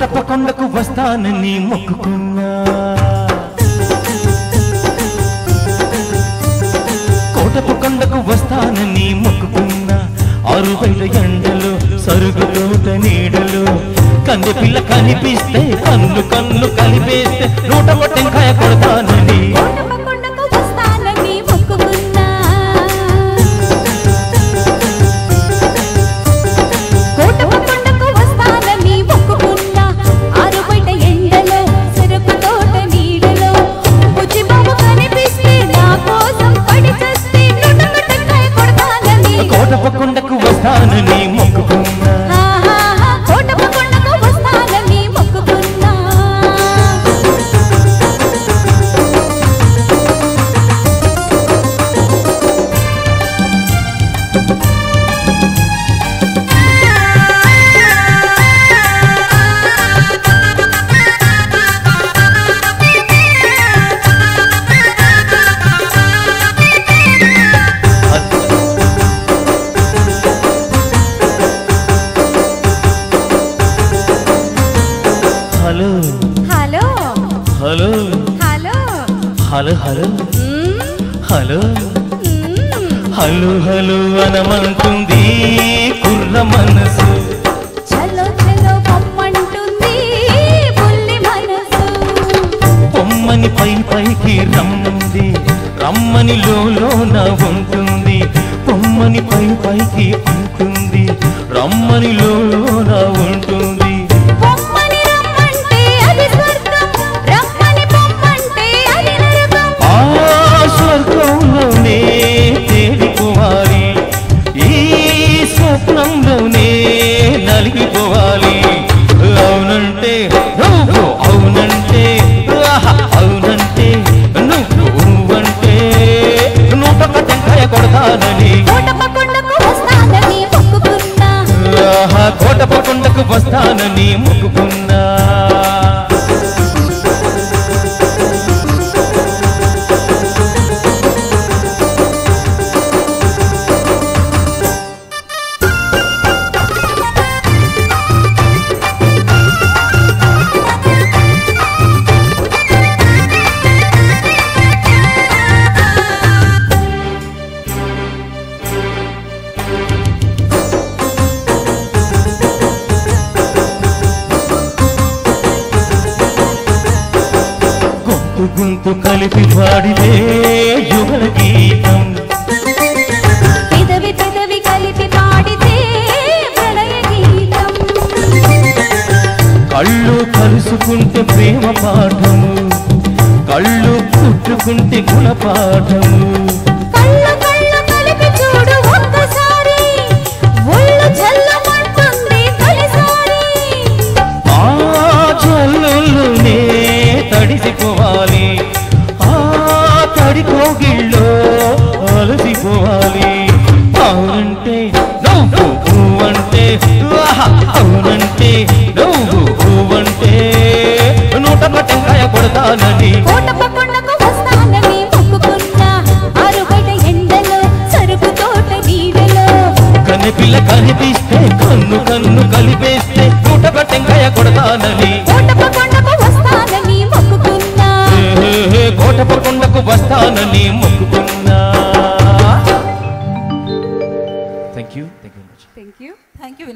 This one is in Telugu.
కోటప్ప కొండకు వస్తానని మొక్కుకున్నా కోటప్ప కొండకు వస్తానని మొక్కుకున్నా ఆరు బయట ఎండలు సరుగు తోట నీడలు కంది పిల్ల కనిపిస్తే కన్ను కన్ను కలిపేస్తే నూట టెంకాయ కొడతానని కోటప్ప కొండకు వస్తానని మొక్కుకున్నా కోటప్ప కొండకు వస్తానని మొక్కుకున్నా hello hello hello hello hello hello hello hello hello అనమంటుంది కుర్ర మనసు చలో చలో పొమ్మంటుంది బుల్లి మనసు పొమ్మని పైకి రమ్మంది రమ్మని లోన ఉంటుంది పొమ్మని పైకి అంటుంది రమ్మని లోన ఉంటుంది స్వర్గంలోనే తేలిపోవాలి ఈ స్వప్నంలోనే నలిగిపోవాలి అవునంటే నువ్వు అవునంటే అవునంటే నువ్వంటే నూట టెంకాయ కొడతానని కోటప్ప కొండకు వస్తానని మొక్కుకున్నా కోటప్ప కొండకు వస్తానని మొక్కుకున్నా గొంతు కలిపి పాడితే యుగల గీతం పెదవి పెదవి కలిపి పాడితే ప్రణయ గీతం కళ్ళు కలుసుకుంటే ప్రేమ పాఠము కళ్ళు పుట్టుకుంటే గుణపాఠము కళ్ళు కళ్ళు కలిపి చూడు ఒక్కసారి ఒళ్ళు చల్లమంటుంది తొలిసారి ఆ జల్లుల్లోనే తడిసిపోవాలి ఆ తడి కోగిళ్ళో అలసిపోవాలి అవునంటే నువ్వంటే అవునంటే నువ్వంటే నూట టెంకాయ కొడతానని కోటప్ప కొండకు వస్తానని మొక్కుకున్నా ఆరు బయట ఎండలో సరుకు తోట నీడలో కన్నె పిల్ల కనిపిస్తే కన్ను కన్ను కలిపేస్తే నూట టెంకాయ కొడతానని కోటప్ప కొండకు వస్తానని మొక్కుకున్నా కోటప్ప కొండకు వస్తానని మొక్కుకున్నా థ్యాంక్ యూ థ్యాంక్ యూ